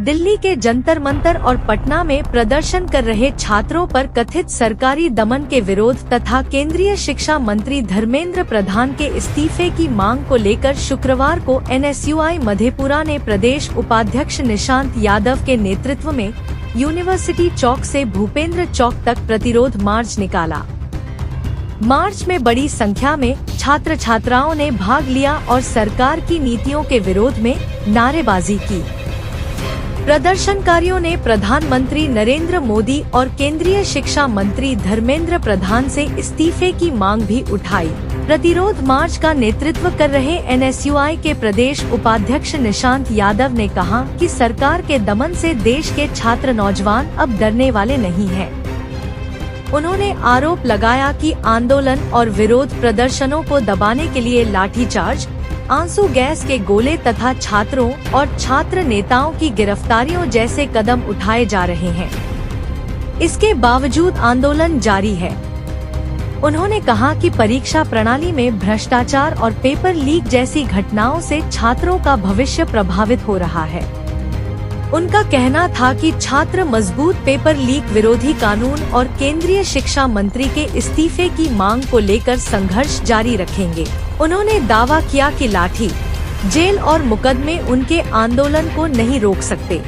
दिल्ली के जंतर मंतर और पटना में प्रदर्शन कर रहे छात्रों पर कथित सरकारी दमन के विरोध तथा केंद्रीय शिक्षा मंत्री धर्मेंद्र प्रधान के इस्तीफे की मांग को लेकर शुक्रवार को NSUI मधेपुरा ने प्रदेश उपाध्यक्ष निशांत यादव के नेतृत्व में यूनिवर्सिटी चौक से भूपेंद्र चौक तक प्रतिरोध मार्च निकाला। मार्च में बड़ी संख्या में छात्र छात्राओं ने भाग लिया और सरकार की नीतियों के विरोध में नारेबाजी की। प्रदर्शनकारियों ने प्रधानमंत्री नरेंद्र मोदी और केंद्रीय शिक्षा मंत्री धर्मेंद्र प्रधान से इस्तीफे की मांग भी उठाई। प्रतिरोध मार्च का नेतृत्व कर रहे NSUI के प्रदेश उपाध्यक्ष निशांत यादव ने कहा कि सरकार के दमन से देश के छात्र नौजवान अब डरने वाले नहीं हैं। उन्होंने आरोप लगाया कि आंदोलन और विरोध प्रदर्शनों को दबाने के लिए लाठीचार्ज, आंसू गैस के गोले तथा छात्रों और छात्र नेताओं की गिरफ्तारियों जैसे कदम उठाए जा रहे हैं। इसके बावजूद आंदोलन जारी है। उन्होंने कहा कि परीक्षा प्रणाली में भ्रष्टाचार और पेपर लीक जैसी घटनाओं से छात्रों का भविष्य प्रभावित हो रहा है। उनका कहना था कि छात्र मजबूत पेपर लीक विरोधी कानून और केंद्रीय शिक्षा मंत्री के इस्तीफे की मांग को लेकर संघर्ष जारी रखेंगे। उन्होंने दावा किया कि लाठी, जेल और मुकदमे उनके आंदोलन को नहीं रोक सकते।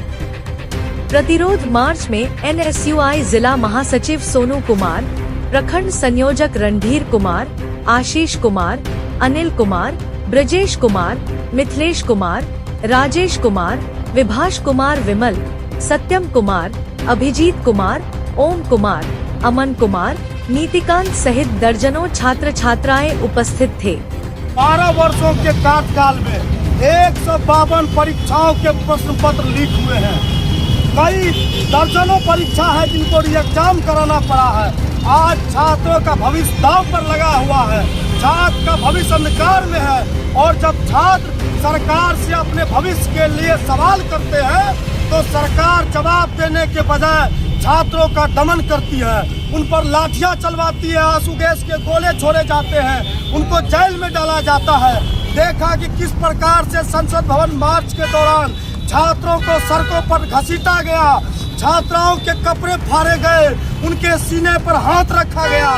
प्रतिरोध मार्च में NSUI जिला महासचिव सोनू कुमार, प्रखंड संयोजक रणधीर कुमार, आशीष कुमार, अनिल कुमार, ब्रजेश कुमार, मिथिलेश कुमार, राजेश कुमार, विभाष कुमार, विमल, सत्यम कुमार, अभिजीत कुमार, ओम कुमार, अमन कुमार, नीतिकांत सहित दर्जनों छात्र छात्राएं उपस्थित थे। 12 वर्षों के कार्यकाल में 152 परीक्षाओं के प्रश्न पत्र लीक हुए हैं। कई दर्जनों परीक्षा है जिनको एग्जाम कराना पड़ा है। आज छात्रों का भविष्य दांव पर लगा हुआ है। छात्र का भविष्य अंधकार में है और जब छात्र सरकार से अपने भविष्य के लिए सवाल करते हैं तो सरकार जवाब देने के बजाय छात्रों का दमन करती है। उन पर लाठियां चलवाती है, आंसू गैस के गोले छोड़े जाते हैं, उनको जेल में डाला जाता है। देखा कि किस प्रकार से संसद भवन मार्च के दौरान छात्रों को सड़कों पर घसीटा गया, छात्राओं के कपड़े फाड़े गए, उनके सीने पर हाथ रखा गया।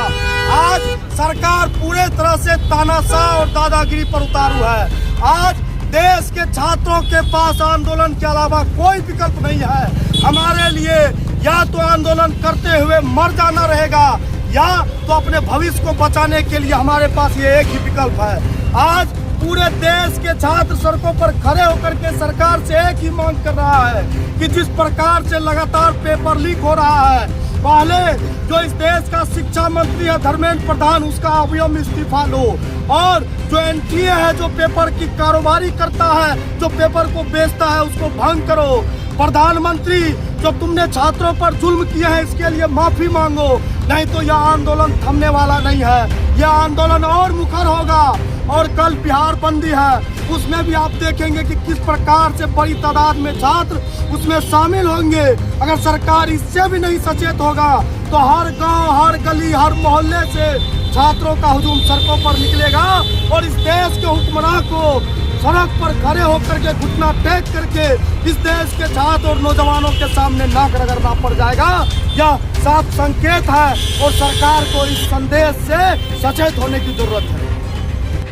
आज सरकार पूरे तरह से तानाशाह और दादागिरी पर उतारू है। आज देश के छात्रों के पास आंदोलन के अलावा कोई विकल्प नहीं है। हमारे लिए या तो आंदोलन करते हुए मर जाना रहेगा या तो अपने भविष्य को बचाने के लिए हमारे पास ये एक ही विकल्प है। आज पूरे देश के छात्र सड़कों पर खड़े होकर के सरकार से एक ही मांग कर रहा है कि जिस प्रकार से लगातार पेपर लीक हो रहा है, पहले जो इस देश का शिक्षा मंत्री है धर्मेंद्र प्रधान, उसका अविलंब इस्तीफा लो और जो NTA है जो पेपर की कारोबारी करता है, जो पेपर को बेचता है, उसको भंग करो। प्रधानमंत्री, जो तुमने छात्रों पर जुल्म किए हैं इसके लिए माफी मांगो, नहीं तो यह आंदोलन थमने वाला नहीं है। यह आंदोलन और मुखर होगा। और कल बिहार बंदी है, उसमें भी आप देखेंगे कि किस प्रकार से बड़ी तादाद में छात्र उसमें शामिल होंगे। अगर सरकार इससे भी नहीं सचेत होगा तो हर गांव, हर गली, हर मोहल्ले से छात्रों का हुजूम सड़कों पर निकलेगा और इस देश के हुक्मरान को सड़क पर खड़े होकर के घुटना टेक करके इस देश के छात्र और नौजवानों के सामने नाक रगड़ना पड़ जाएगा। यह साफ संकेत है और सरकार को इस संदेश से सचेत होने की जरूरत है।